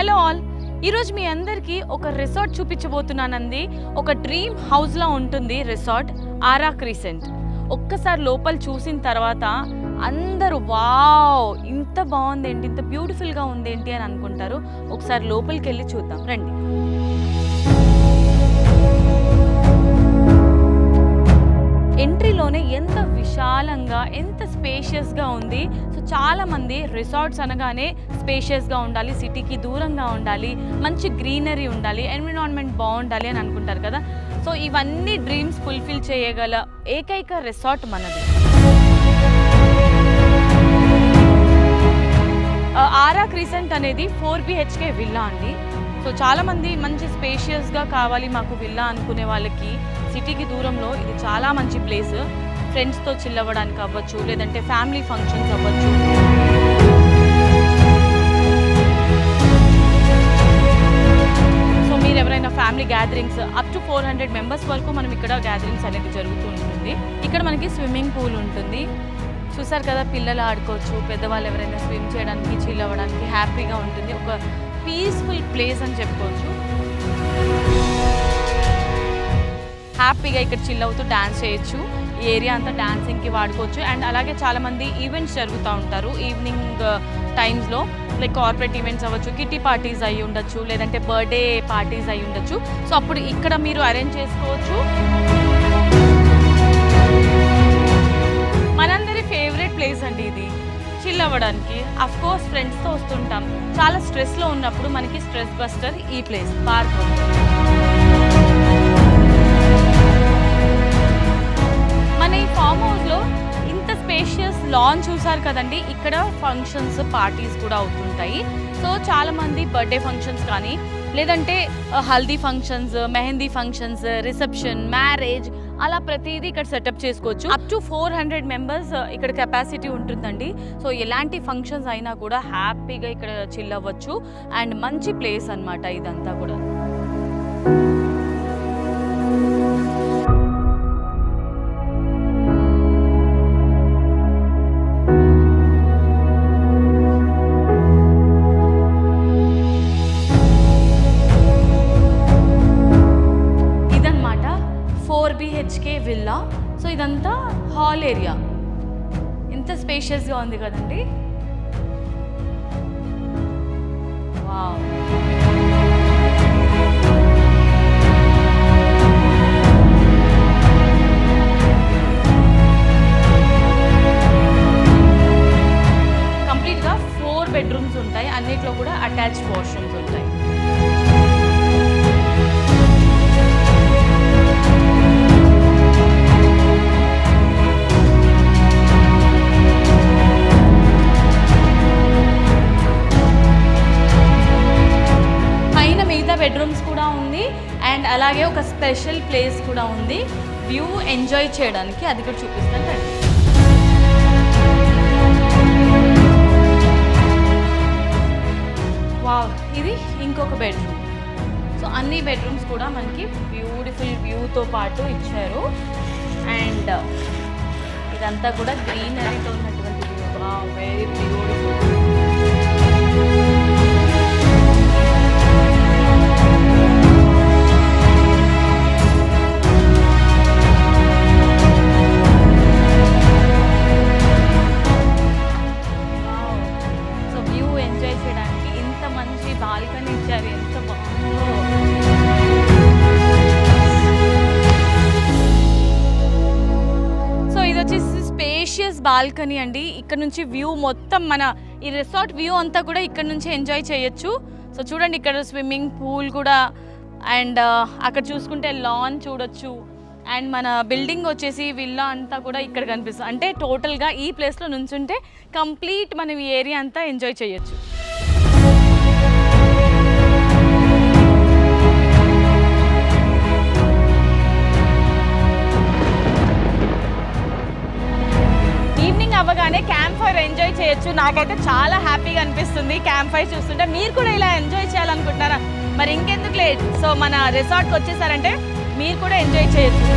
Hello all, ఈరోజు మీ అందరికీ ఒక రిసార్ట్ చూపించబోతున్నానండి. ఒక డ్రీమ్ హౌస్లా ఉంటుంది రిసార్ట్, ఆరా క్రీసెంట్. ఒక్కసారి లోపల చూసిన తర్వాత అందరూ వావ్ ఇంత బాగుంది ఏంటి, ఇంత బ్యూటిఫుల్గా ఉంది ఏంటి అని అనుకుంటారు. ఒకసారి లోపలికి వెళ్ళి చూద్దాం రండి. ఎంట్రీలోనే ఎంత విశాలంగా, ఎంత స్పేషియస్గా ఉంది. సో చాలామంది రిసార్ట్స్ అనగానే స్పేషియస్గా ఉండాలి, సిటీకి దూరంగా ఉండాలి, మంచి గ్రీనరీ ఉండాలి, ఎన్విరాన్మెంట్ బాగుండాలి అని అనుకుంటారు కదా. సో ఇవన్నీ డ్రీమ్స్ ఫుల్ఫిల్ చేయగల ఏకైక రిసార్ట్ మనది. ఆరా క్రీసెంట్ అనేది 4 BHK విల్లా అండి. సో చాలామంది మంచి స్పేషియస్గా కావాలి మాకు విల్లా అనుకునే వాళ్ళకి సిటీకి దూరంలో ఇది చాలా మంచి ప్లేస్. ఫ్రెండ్స్తో చిల్ అవ్వడానికి అవ్వచ్చు, లేదంటే ఫ్యామిలీ ఫంక్షన్స్ అవ్వచ్చు. సో మీరు ఎవరైనా family gatherings up to 400 members వరకు మనం ఇక్కడ గ్యాదరింగ్స్ అనేది జరుగుతూ ఉంటుంది. ఇక్కడ మనకి స్విమ్మింగ్ పూల్ ఉంటుంది. చూసారు కదా, పిల్లలు ఆడుకోవచ్చు, పెద్దవాళ్ళు ఎవరైనా స్విమ్ చేయడానికి, చిల్ అవ్వడానికి హ్యాపీగా ఉంటుంది. ఒక పీస్ఫుల్ ప్లేస్ అని చెప్పుకోవచ్చు. హ్యాపీగా ఇక్కడ చిల్ అవుతూ డ్యాన్స్ చేయొచ్చు. ఈ ఏరియా అంతా డ్యాన్సింగ్కి వాడుకోవచ్చు. అండ్ అలాగే చాలామంది ఈవెంట్స్ జరుగుతూ ఉంటారు ఈవినింగ్ టైమ్స్లో, లైక్ కార్పొరేట్ ఈవెంట్స్ అవ్వచ్చు, కిటీ పార్టీస్ అయి ఉండొచ్చు, లేదంటే బర్త్డే పార్టీస్ అయి ఉండొచ్చు. సో అప్పుడు ఇక్కడ మీరు అరేంజ్ చేసుకోవచ్చు. మనందరి ఫేవరెట్ ప్లేస్ అండి ఇది, చిల్ అవ్వడానికి. అఫ్ కోర్స్ ఫ్రెండ్స్తో వస్తుంటాం, చాలా స్ట్రెస్లో ఉన్నప్పుడు మనకి స్ట్రెస్ బస్టర్ ఈ ప్లేస్, పార్క్. మన ఈ ఫామ్ హౌస్లో ఇంత స్పేషియస్ లాన్ చూసారు కదండి. ఇక్కడ ఫంక్షన్స్, పార్టీస్ కూడా అవుతుంటాయి. సో చాలామంది బర్త్డే ఫంక్షన్స్ కానీ, లేదంటే haldi functions, mehndi functions, reception, marriage, అలా ప్రతిదీ ఇక్కడ సెటప్ చేసుకోవచ్చు. అప్ టు 400 మెంబర్స్ ఇక్కడ కెపాసిటీ ఉంటుందండి. సో ఎలాంటి ఫంక్షన్స్ అయినా కూడా హ్యాపీగా ఇక్కడ చిల్ అవ్వచ్చు. అండ్ మంచి ప్లేస్ అన్నమాట ఇదంతా కూడా. BHK villa. సో ఇదంతా హాల్ ఏరియా, ఎంత స్పేషియస్గా ఉంది కదండి. వావ్, కంప్లీట్గా 4 బెడ్రూమ్స్ ఉంటాయి. అన్నిట్లో కూడా అటాచ్డ్ వాష్రూమ్స్ ఉంటాయి. బెడ్రూమ్స్ కూడా ఉంది. అండ్ అలాగే ఒక స్పెషల్ ప్లేస్ కూడా ఉంది వ్యూ ఎంజాయ్ చేయడానికి, అది కూడా చూపిస్తాను రండి. వావ్, ఇది ఇంకొక బెడ్రూమ్. సో అన్ని బెడ్రూమ్స్ కూడా మనకి బ్యూటిఫుల్ వ్యూతో పాటు ఇచ్చారు. అండ్ ఇదంతా కూడా గ్రీనరీతో ఉన్నటువంటి view. Wow, very beautiful. Balcony ఇచ్చారు, ఎంత బాగుందో. సో ఇది వచ్చేసి స్పేషియస్ బాల్కనీ అండి. ఇక్కడ నుంచి వ్యూ మొత్తం, మన ఈ రిసార్ట్ వ్యూ అంతా కూడా ఇక్కడ నుంచి ఎంజాయ్ చేయొచ్చు. సో చూడండి, ఇక్కడ స్విమ్మింగ్ పూల్ కూడా, అండ్ అక్కడ చూసుకుంటే లాన్ చూడొచ్చు. అండ్ మన బిల్డింగ్ వచ్చేసి విల్లా అంతా కూడా ఇక్కడ కనిపిస్తుంది. అంటే టోటల్గా ఈ ప్లేస్లో నుంచుంటే కంప్లీట్ మనం ఈ ఏరియా అంతా ఎంజాయ్ చేయొచ్చు. అవ్వగానే క్యాంప్ ఫైర్ ఎంజాయ్ చేయొచ్చు. నాకైతే చాలా హ్యాపీగా అనిపిస్తుంది క్యాంప్ ఫైర్ చూస్తుంటే. మీరు కూడా ఇలా ఎంజాయ్ చేయాలనుకుంటున్నారా? మరి ఇంకెందుకు లేట్, సో మన రిసార్ట్కి వచ్చేసారంటే మీరు కూడా ఎంజాయ్ చేయొచ్చు.